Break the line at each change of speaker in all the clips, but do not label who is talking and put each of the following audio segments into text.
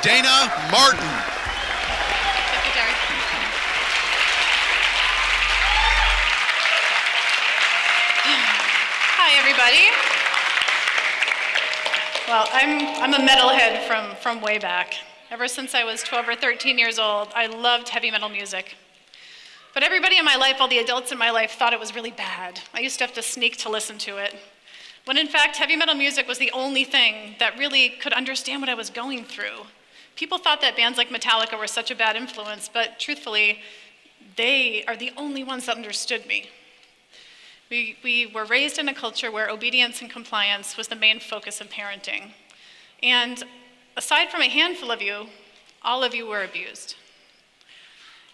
Dayna Martin.
Thank you, Derek. Hi, everybody. Well, I'm a metalhead from way back. Ever since I was 12 or 13 years old, I loved heavy metal music. But everybody in my life, all the adults in my life, thought it was really bad. I used to have to sneak to listen to it. When in fact, heavy metal music was the only thing that really could understand what I was going through. People thought that bands like Metallica were such a bad influence, but truthfully, they are the only ones that understood me. We were raised in a culture where obedience and compliance was the main focus of parenting. And aside from a handful of you, all of you were abused.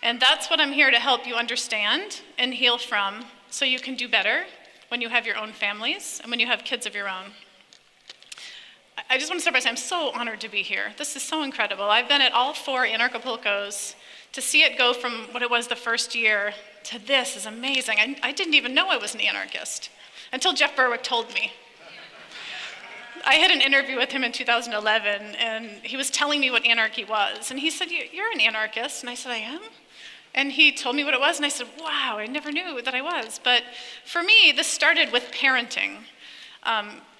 And that's what I'm here to help you understand and heal from, so you can do better when you have your own families and when you have kids of your own. I just want to start by saying I'm so honored to be here. This is so incredible. I've been at all 4 Anarchapulcos. To see it go from what it was the first year to this is amazing. I didn't even know I was an anarchist until Jeff Berwick told me. I had an interview with him in 2011, and he was telling me what anarchy was. And he said, "You're an anarchist." And I said, "I am?" And he told me what it was, and I said, "Wow, I never knew that I was." But for me, this started with parenting.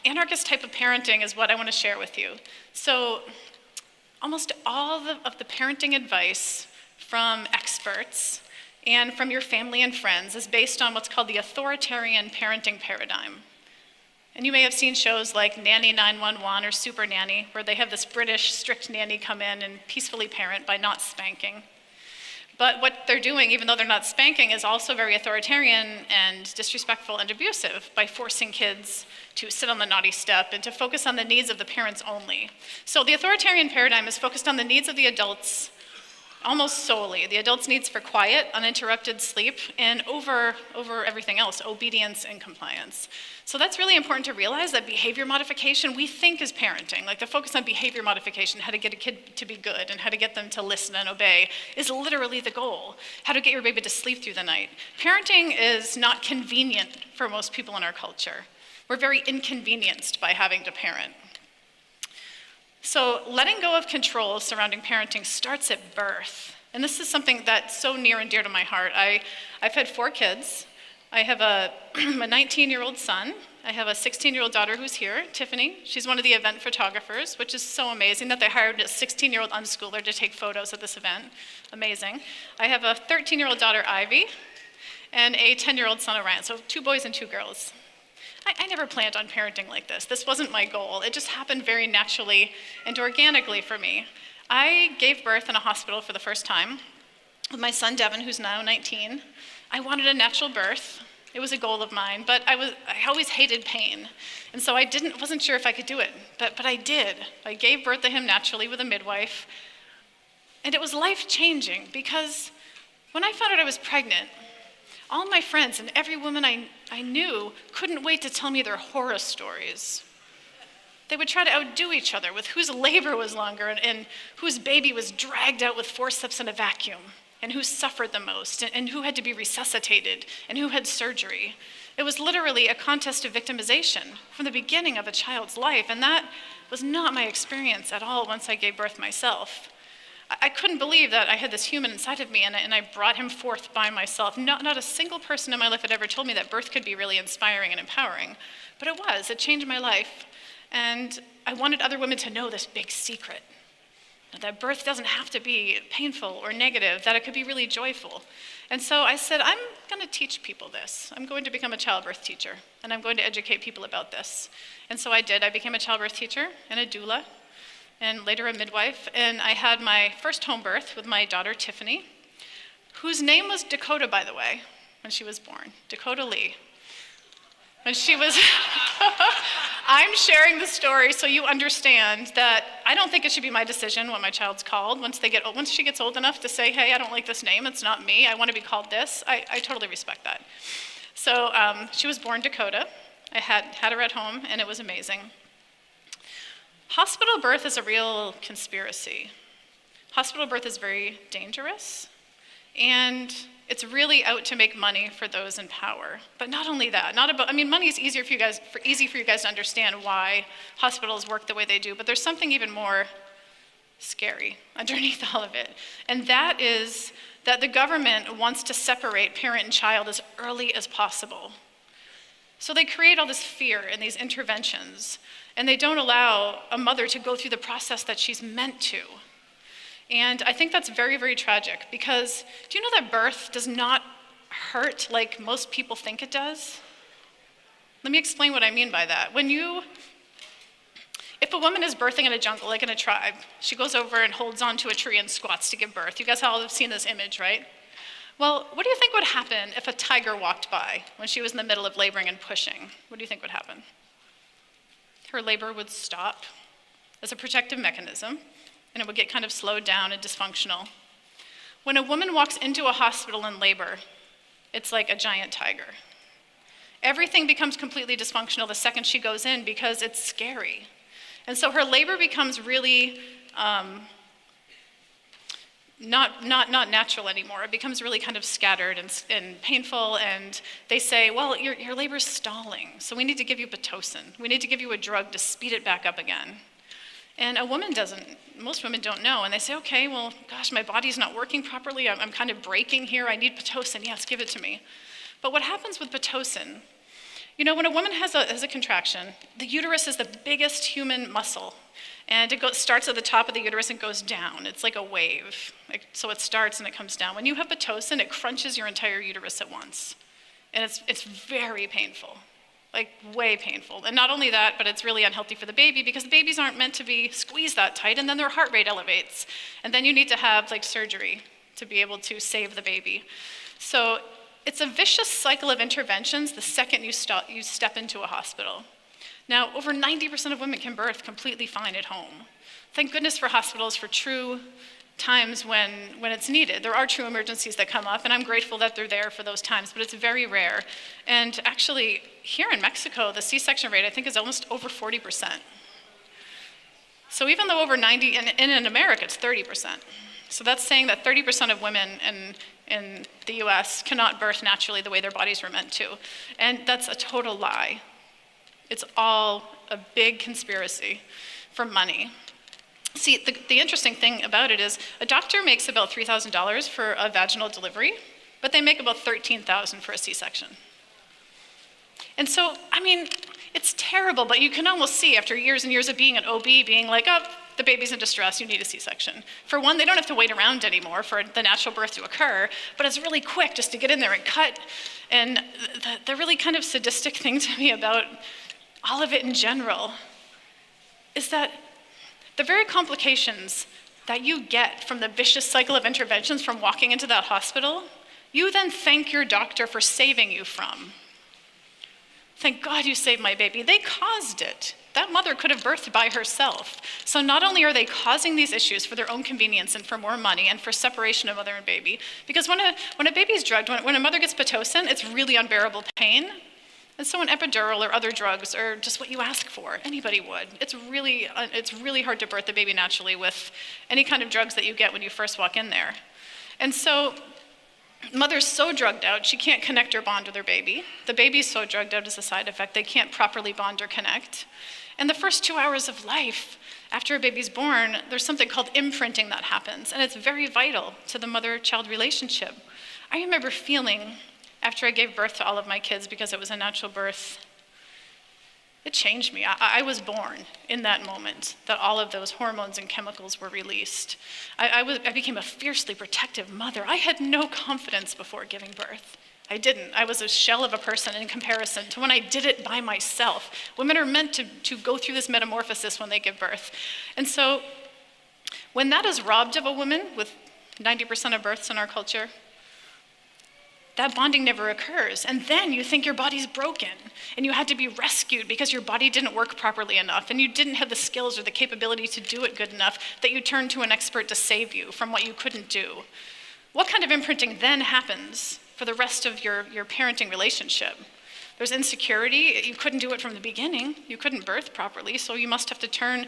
Anarchist type of parenting is what I want to share with you. So almost all of the parenting advice from experts and from your family and friends is based on what's called the authoritarian parenting paradigm. And you may have seen shows like Nanny 911 or Super Nanny, where they have this British strict nanny come in and peacefully parent by not spanking. But what they're doing, even though they're not spanking, is also very authoritarian and disrespectful and abusive by forcing kids to sit on the naughty step and to focus on the needs of the parents only. So the authoritarian paradigm is focused on the needs of the adults almost solely. The adults' needs for quiet, uninterrupted sleep, and over everything else, obedience and compliance. So that's really important to realize, that behavior modification we think is parenting. Like the focus on behavior modification, how to get a kid to be good and how to get them to listen and obey, is literally the goal. How to get your baby to sleep through the night. Parenting is not convenient for most people in our culture. We're very inconvenienced by having to parent. So letting go of control surrounding parenting starts at birth. And this is something that's so near and dear to my heart. I've had 4 kids. I have a 19-year-old son. I have a 16-year-old daughter who's here, Tiffany. She's one of the event photographers, which is so amazing that they hired a 16-year-old unschooler to take photos at this event. Amazing. I have a 13-year-old daughter, Ivy, and a 10-year-old son, Orion. So 2 boys and 2 girls. I never planned on parenting like this. This wasn't my goal. It just happened very naturally and organically for me. I gave birth in a hospital for the first time with my son, Devin, who's now 19. I wanted a natural birth. It was a goal of mine, but I always hated pain. And so I wasn't sure if I could do it, but I did. I gave birth to him naturally with a midwife. And it was life-changing because when I found out I was pregnant, all my friends and every woman I knew couldn't wait to tell me their horror stories. They would try to outdo each other with whose labor was longer and whose baby was dragged out with forceps and a vacuum, and who suffered the most, and who had to be resuscitated, and who had surgery. It was literally a contest of victimization from the beginning of a child's life, and that was not my experience at all once I gave birth myself. I couldn't believe that I had this human inside of me, and I brought him forth by myself. Not a single person in my life had ever told me that birth could be really inspiring and empowering, but it was. It changed my life, and I wanted other women to know this big secret, that birth doesn't have to be painful or negative, that it could be really joyful. And so I said, I'm going to teach people this. I'm going to become a childbirth teacher, and I'm going to educate people about this. And so I did. I became a childbirth teacher and a doula, and later a midwife, and I had my first home birth with my daughter, Tiffany, whose name was Dakota, by the way, when she was born, Dakota Lee. When she was, I'm sharing the story so you understand that I don't think it should be my decision what my child's called. Once she gets old enough to say, hey, I don't like this name, it's not me, I want to be called this, I totally respect that. So she was born Dakota. I had her at home, and it was amazing. Hospital birth is a real conspiracy. Hospital birth is very dangerous, and it's really out to make money for those in power. But not only that, money is easy for you guys to understand why hospitals work the way they do, but there's something even more scary underneath all of it. And that is that the government wants to separate parent and child as early as possible. So they create all this fear and these interventions, and they don't allow a mother to go through the process that she's meant to. And I think that's very, very tragic, because do you know that birth does not hurt like most people think it does? Let me explain what I mean by that. If a woman is birthing in a jungle, like in a tribe, she goes over and holds onto a tree and squats to give birth. You guys all have seen this image, right? Well, what do you think would happen if a tiger walked by when she was in the middle of laboring and pushing? What do you think would happen? Her labor would stop as a protective mechanism, and it would get kind of slowed down and dysfunctional. When a woman walks into a hospital in labor, it's like a giant tiger. Everything becomes completely dysfunctional the second she goes in because it's scary. And so her labor becomes really not natural anymore. It becomes really kind of scattered and painful, and they say, well, your labor's stalling, so we need to give you Pitocin. We need to give you a drug to speed it back up again. And most women don't know, and they say, okay, well, gosh, my body's not working properly, I'm kind of breaking here, I need Pitocin, yes, give it to me. But what happens with Pitocin, when a woman has a contraction, the uterus is the biggest human muscle, and it starts at the top of the uterus and goes down. It's like a wave. So it starts and it comes down. When you have Pitocin, it crunches your entire uterus at once. And it's very painful, like way painful. And not only that, but it's really unhealthy for the baby because the babies aren't meant to be squeezed that tight, and then their heart rate elevates. And then you need to have surgery to be able to save the baby. So it's a vicious cycle of interventions the second you step into a hospital. Now, over 90% of women can birth completely fine at home. Thank goodness for hospitals for true times when it's needed. There are true emergencies that come up, and I'm grateful that they're there for those times, but it's very rare. And actually, here in Mexico, the C-section rate, I think, is almost over 40%. So even though over 90, and in America, it's 30%. So that's saying that 30% of women in the US cannot birth naturally the way their bodies were meant to. And that's a total lie. It's all a big conspiracy for money. See, the interesting thing about it is a doctor makes about $3,000 for a vaginal delivery, but they make about $13,000 for a C-section. And so, it's terrible, but you can almost see after years and years of being an OB, being like, oh, the baby's in distress, you need a C-section. For one, they don't have to wait around anymore for the natural birth to occur, but it's really quick just to get in there and cut. And the really kind of sadistic thing to me about all of it in general is that the very complications that you get from the vicious cycle of interventions from walking into that hospital, you then thank your doctor for saving you from. Thank God you saved my baby. They caused it. That mother could have birthed by herself. So not only are they causing these issues for their own convenience and for more money and for separation of mother and baby, because when a baby's drugged, when a mother gets Pitocin, it's really unbearable pain. And so an epidural or other drugs are just what you ask for. Anybody would. It's really hard to birth the baby naturally with any kind of drugs that you get when you first walk in there. And so mother's so drugged out, she can't connect or bond with her baby. The baby's so drugged out as a side effect, they can't properly bond or connect. And the first 2 hours of life after a baby's born, there's something called imprinting that happens, and it's very vital to the mother-child relationship. I remember feeling, after I gave birth to all of my kids because it was a natural birth, it changed me. I was born in that moment that all of those hormones and chemicals were released. I became a fiercely protective mother. I had no confidence before giving birth. I didn't. I was a shell of a person in comparison to when I did it by myself. Women are meant to go through this metamorphosis when they give birth. And so when that is robbed of a woman, with 90% of births in our culture, that bonding never occurs. And then you think your body's broken and you had to be rescued because your body didn't work properly enough and you didn't have the skills or the capability to do it good enough that you turned to an expert to save you from what you couldn't do. What kind of imprinting then happens for the rest of your parenting relationship? There's insecurity. You couldn't do it from the beginning. You couldn't birth properly, so you must have to turn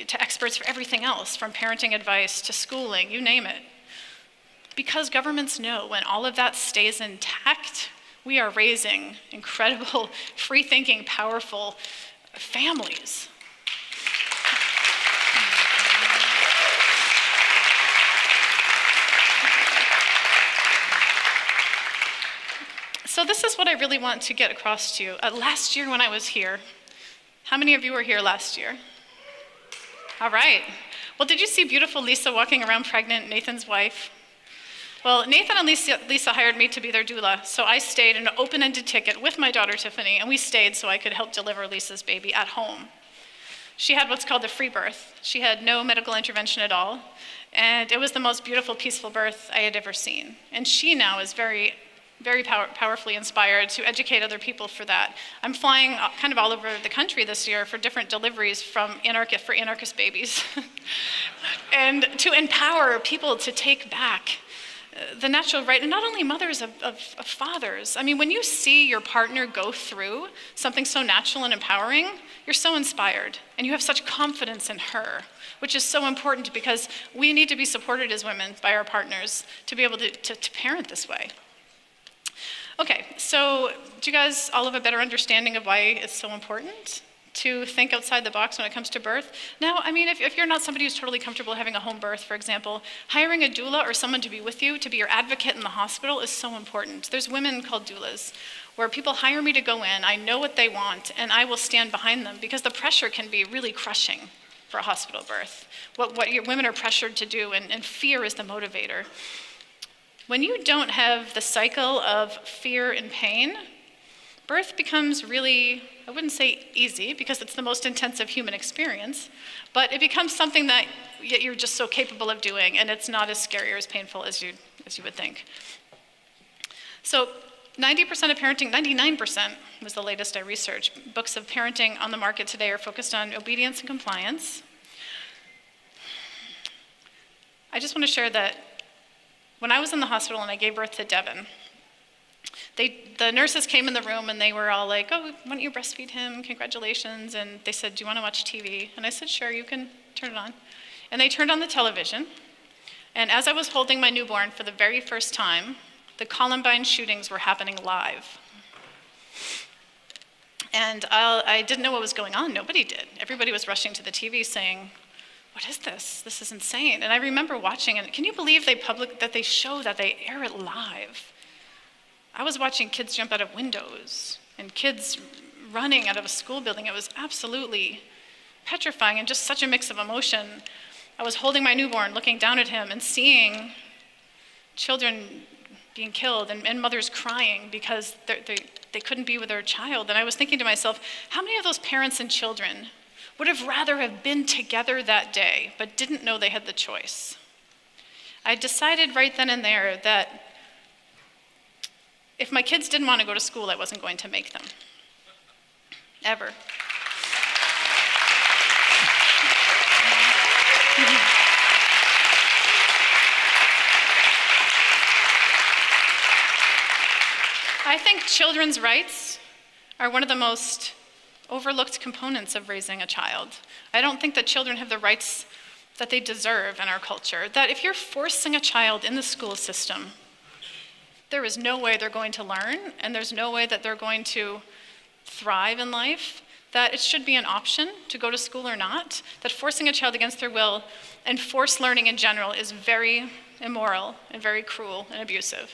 to experts for everything else, from parenting advice to schooling, you name it. Because governments know when all of that stays intact, we are raising incredible, free-thinking, powerful families. So this is what I really want to get across to you. Last year when I was here, how many of you were here last year? All right. Well, did you see beautiful Lisa walking around pregnant, Nathan's wife? Well, Nathan and Lisa hired me to be their doula, so I stayed in an open-ended ticket with my daughter Tiffany, and we stayed so I could help deliver Lisa's baby at home. She had what's called a free birth. She had no medical intervention at all, and it was the most beautiful, peaceful birth I had ever seen. And she now is very, very powerfully inspired to educate other people for that. I'm flying kind of all over the country this year for different deliveries for anarchist babies, and to empower people to take back the natural right, and not only mothers, of fathers. I mean, when you see your partner go through something so natural and empowering, you're so inspired, and you have such confidence in her, which is so important because we need to be supported as women by our partners to be able to parent this way. Okay, so do you guys all have a better understanding of why it's so important to think outside the box when it comes to birth? Now, I mean, if you're not somebody who's totally comfortable having a home birth, for example, hiring a doula or someone to be with you, to be your advocate in the hospital is so important. There's women called doulas where people hire me to go in, I know what they want, and I will stand behind them because the pressure can be really crushing for a hospital birth. What your women are pressured to do, and fear is the motivator. When you don't have the cycle of fear and pain, birth becomes really, I wouldn't say easy because it's the most intensive human experience, but it becomes something that you're just so capable of doing, and it's not as scary or as painful as you would think. So 90% of parenting, 99% was the latest I researched. Books of parenting on the market today are focused on obedience and compliance. I just want to share that when I was in the hospital and I gave birth to Devin, the nurses came in the room and they were all like, oh, why don't you breastfeed him? Congratulations. And they said, do you want to watch TV? And I said, sure, you can turn it on. And they turned on the television. And as I was holding my newborn for the very first time, the Columbine shootings were happening live. And I didn't know what was going on. Nobody did. Everybody was rushing to the TV saying, what is this? This is insane. And I remember watching it. Can you believe they air it live? I was watching kids jump out of windows and kids running out of a school building. It was absolutely petrifying and just such a mix of emotion. I was holding my newborn, looking down at him and seeing children being killed and mothers crying because they couldn't be with their child. And I was thinking to myself, how many of those parents and children would have rather have been together that day but didn't know they had the choice? I decided right then and there that if my kids didn't want to go to school, I wasn't going to make them. Ever. I think children's rights are one of the most overlooked components of raising a child. I don't think that children have the rights that they deserve in our culture. That if you're forcing a child in the school system, there is no way they're going to learn, and there's no way that they're going to thrive in life, that it should be an option to go to school or not, that forcing a child against their will and forced learning in general is very immoral and very cruel and abusive.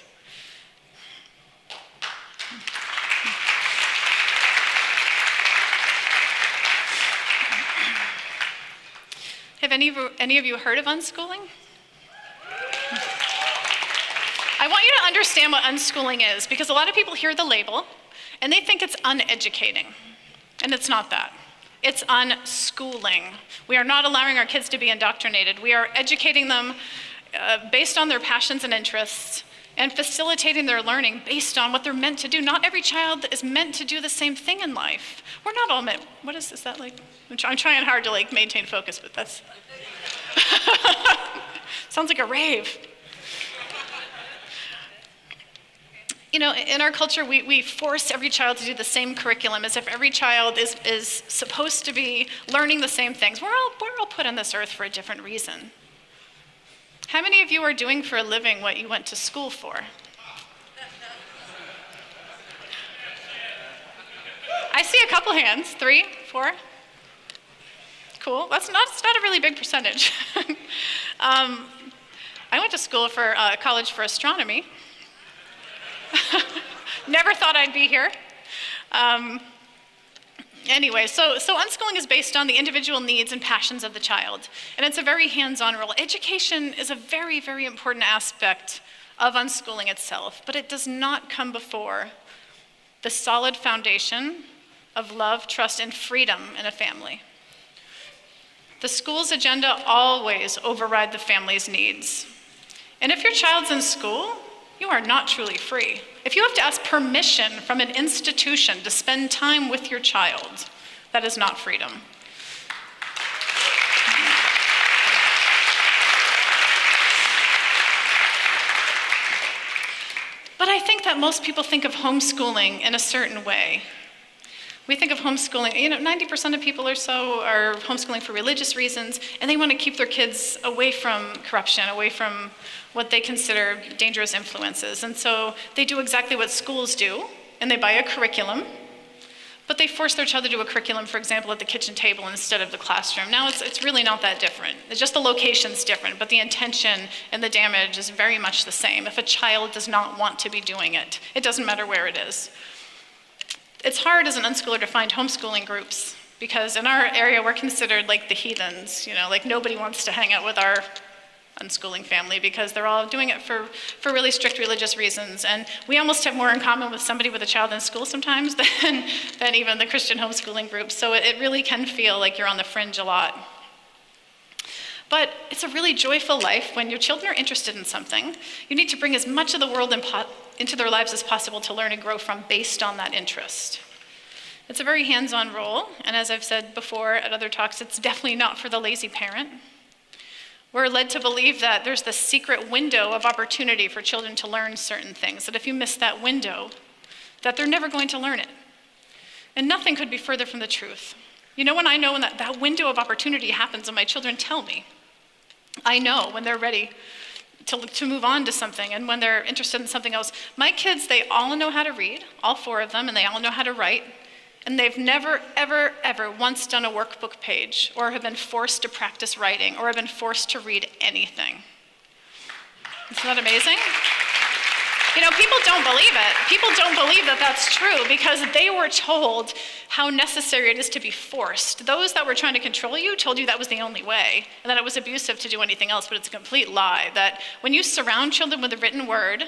Have any of you heard of unschooling? I want you to understand what unschooling is, because a lot of people hear the label and they think it's uneducating, and it's not that. It's unschooling. We are not allowing our kids to be indoctrinated. We are educating them based on their passions and interests and facilitating their learning based on what they're meant to do. Not every child is meant to do the same thing in life. We're not all meant. What is that like? I'm trying hard to maintain focus, but that's sounds like a rave. You know, in our culture, we force every child to do the same curriculum as if every child is supposed to be learning the same things. We're all put on this earth for a different reason. How many of you are doing for a living what you went to school for? I see a couple hands. 3, 4. Cool. It's not a really big percentage. I went to school for college for astronomy. Never thought I'd be here. Anyway, so unschooling is based on the individual needs and passions of the child, and it's a very hands-on role. Education is a very, very important aspect of unschooling itself, but it does not come before the solid foundation of love, trust, and freedom in a family. The school's agenda always override the family's needs. And if your child's in school, you are not truly free. If you have to ask permission from an institution to spend time with your child, that is not freedom. But I think that most people think of homeschooling in a certain way. We think of homeschooling, 90% of people or so are homeschooling for religious reasons, and they want to keep their kids away from corruption, away from what they consider dangerous influences. And so they do exactly what schools do, and they buy a curriculum, but they force their child to do a curriculum, for example, at the kitchen table instead of the classroom. Now, it's really not that different. It's just the location's different, but the intention and the damage is very much the same. If a child does not want to be doing it, it doesn't matter where it is. It's hard as an unschooler to find homeschooling groups because in our area we're considered like the heathens, like nobody wants to hang out with our unschooling family because they're all doing it for really strict religious reasons. And we almost have more in common with somebody with a child in school sometimes than even the Christian homeschooling groups. So it really can feel like you're on the fringe a lot. But it's a really joyful life when your children are interested in something. You need to bring as much of the world into their lives as possible to learn and grow from based on that interest. It's a very hands-on role, and as I've said before at other talks, it's definitely not for the lazy parent. We're led to believe that there's this secret window of opportunity for children to learn certain things, that if you miss that window, that they're never going to learn it. And nothing could be further from the truth. When I know when that window of opportunity happens and my children tell me, I know when they're ready to move on to something and when they're interested in something else. My kids, they all know how to read, all 4 of them, and they all know how to write. And they've never, ever, ever once done a workbook page or have been forced to practice writing or have been forced to read anything. Isn't that amazing? People don't believe it. People don't believe that that's true because they were told how necessary it is to be forced. Those that were trying to control you told you that was the only way and that it was abusive to do anything else, but it's a complete lie. That when you surround children with a written word,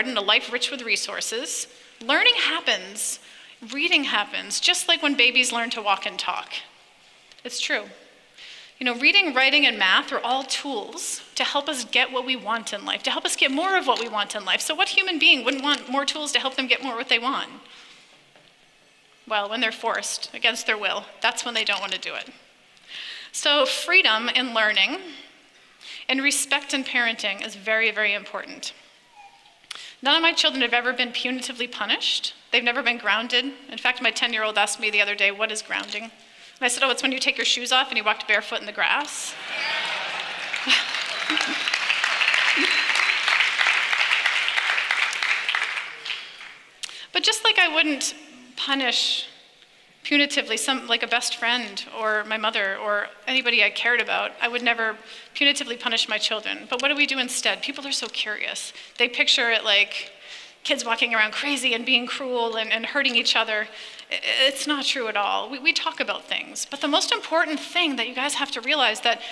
and a life rich with resources, learning happens, reading happens, just like when babies learn to walk and talk. It's true. Reading, writing, and math are all tools to help us get what we want in life, to help us get more of what we want in life. So what human being wouldn't want more tools to help them get more what they want? Well, when they're forced against their will, that's when they don't want to do it. So freedom in learning and respect in parenting is very, very important. None of my children have ever been punitively punished. They've never been grounded. In fact, my 10-year-old asked me the other day, what is grounding? And I said, it's when you take your shoes off and you walk barefoot in the grass. But just like I wouldn't punish punitively like a best friend or my mother or anybody I cared about, I would never punitively punish my children. But what do we do instead? People are so curious. They picture it like kids walking around crazy and being cruel and hurting each other. It's not true at all. We talk about things. But the most important thing that you guys have to realize that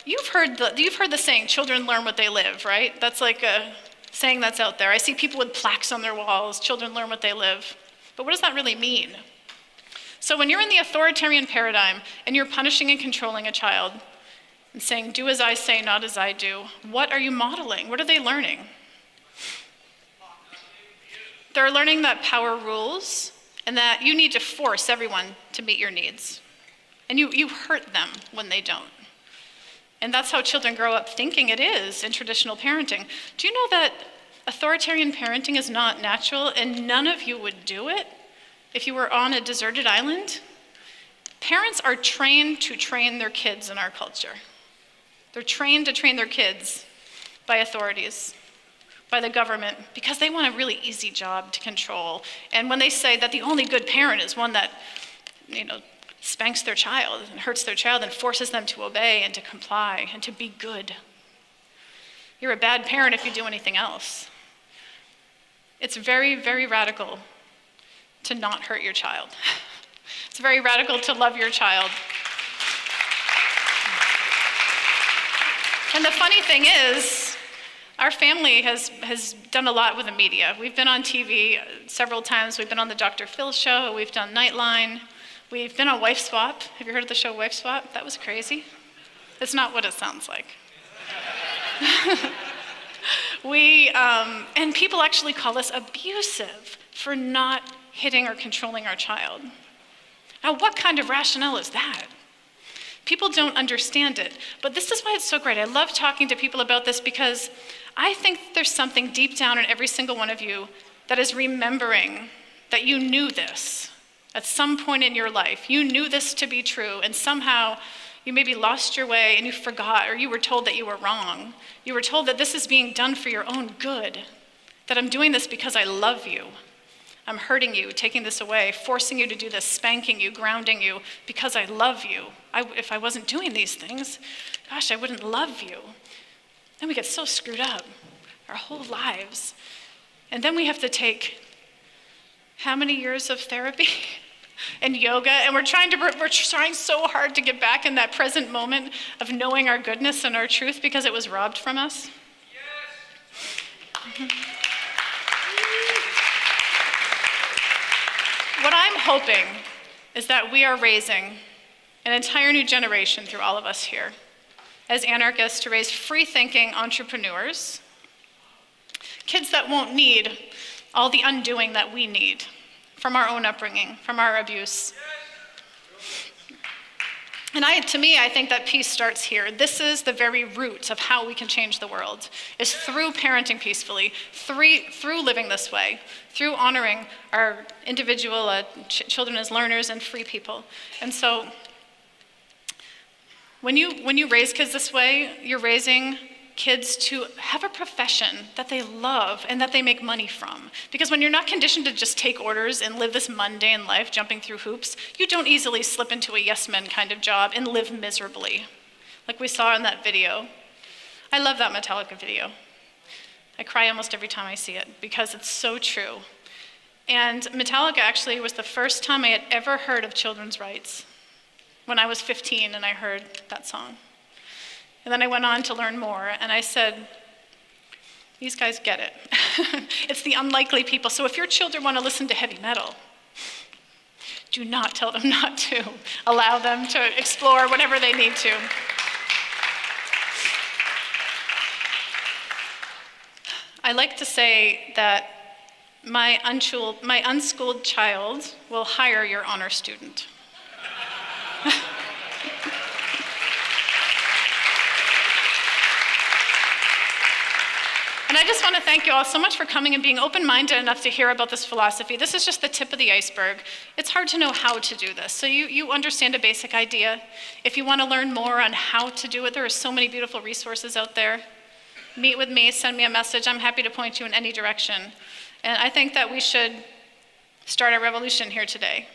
you've heard the saying, children learn what they live, right? That's like a saying that's out there. I see people with plaques on their walls, children learn what they live. But what does that really mean? So when you're in the authoritarian paradigm and you're punishing and controlling a child and saying, do as I say, not as I do, what are you modeling? What are they learning? They're learning that power rules and that you need to force everyone to meet your needs. And you hurt them when they don't. And that's how children grow up thinking it is in traditional parenting. Do you know that authoritarian parenting is not natural and none of you would do it if you were on a deserted island? Parents are trained to train their kids in our culture. They're trained to train their kids by authorities, by the government, because they want a really easy job to control. And when they say that the only good parent is one that, spanks their child and hurts their child and forces them to obey and to comply and to be good. You're a bad parent if you do anything else. It's very, very radical to not hurt your child. It's very radical to love your child. And the funny thing is, our family has done a lot with the media. We've been on TV several times. We've been on the Dr. Phil show. We've done Nightline. We've been on Wife Swap. Have you heard of the show Wife Swap? That was crazy. It's not what it sounds like. And people actually call us abusive for not hitting or controlling our child. Now, what kind of rationale is that? People don't understand it. But this is why it's so great. I love talking to people about this because I think there's something deep down in every single one of you that is remembering that you knew this at some point in your life. You knew this to be true, and somehow you maybe lost your way and you forgot, or you were told that you were wrong. You were told that this is being done for your own good, that I'm doing this because I love you. I'm hurting you, taking this away, forcing you to do this, spanking you, grounding you, because I love you. If I wasn't doing these things, gosh, I wouldn't love you. Then we get so screwed up our whole lives. And then we have to take how many years of therapy and yoga, and we're trying so hard to get back in that present moment of knowing our goodness and our truth because it was robbed from us. Yes. What I'm hoping is that we are raising an entire new generation through all of us here as anarchists to raise free-thinking entrepreneurs, kids that won't need all the undoing that we need from our own upbringing, from our abuse. And to me, I think that peace starts here. This is the very root of how we can change the world, is through parenting peacefully, through living this way, through honoring our individual children as learners and free people. And so when you raise kids this way, you're raising kids to have a profession that they love and that they make money from. Because when you're not conditioned to just take orders and live this mundane life, jumping through hoops, you don't easily slip into a yes men kind of job and live miserably, like we saw in that video. I love that Metallica video. I cry almost every time I see it because it's so true. And Metallica actually was the first time I had ever heard of children's rights, when I was 15 and I heard that song. And then I went on to learn more, and I said, these guys get it. It's the unlikely people. So if your children want to listen to heavy metal, do not tell them not to. Allow them to explore whatever they need to. I like to say that my unschooled child will hire your honor student. And I just want to thank you all so much for coming and being open-minded enough to hear about this philosophy. This is just the tip of the iceberg. It's hard to know how to do this. So you understand a basic idea. If you want to learn more on how to do it, there are so many beautiful resources out there. Meet with me, send me a message. I'm happy to point you in any direction. And I think that we should start a revolution here today.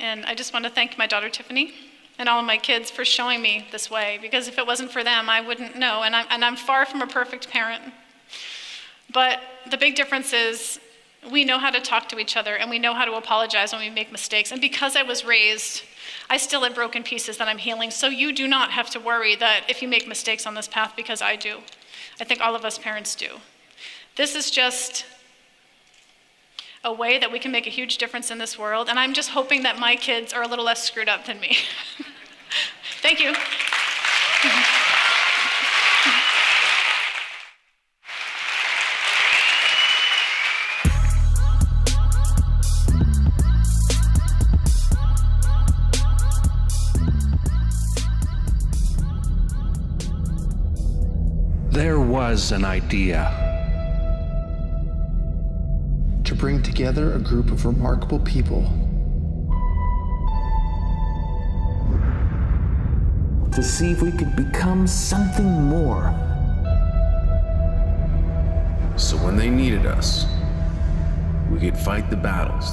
And I just want to thank my daughter Tiffany and all of my kids for showing me this way, because if it wasn't for them, I wouldn't know. And I'm far from a perfect parent. But the big difference is we know how to talk to each other and we know how to apologize when we make mistakes. And because I was raised, I still have broken pieces that I'm healing. So you do not have to worry that if you make mistakes on this path, because I do. I think all of us parents do. This is just a way that we can make a huge difference in this world, and I'm just hoping that my kids are a little less screwed up than me. Thank you.
There was an idea
to bring together a group of remarkable people,
to see if we could become something more.
So when they needed us, we could fight the battles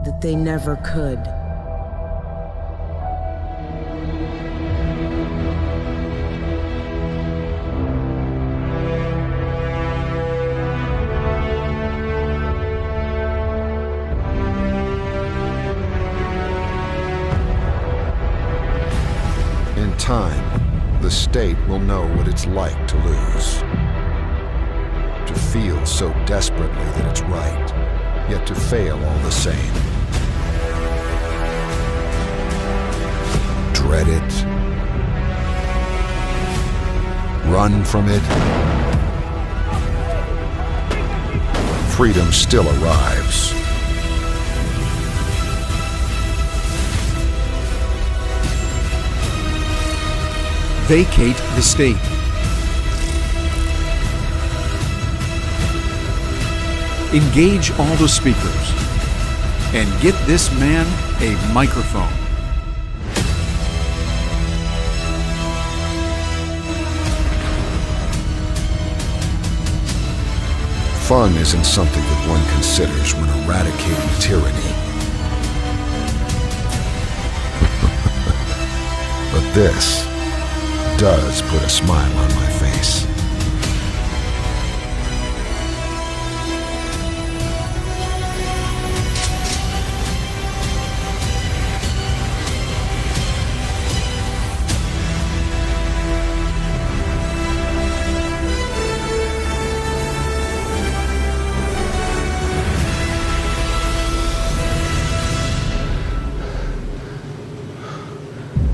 that they never could.
In time, the state will know what it's like to lose. To feel so desperately that it's right, yet to fail all the same. Dread it. Run from it. Freedom still arrives.
Vacate the state. Engage all the speakers. And get this man a microphone.
Fun isn't something that one considers when eradicating tyranny. But this does put a smile on my face.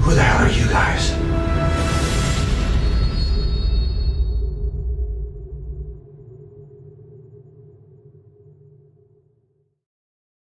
Who the hell are you guys?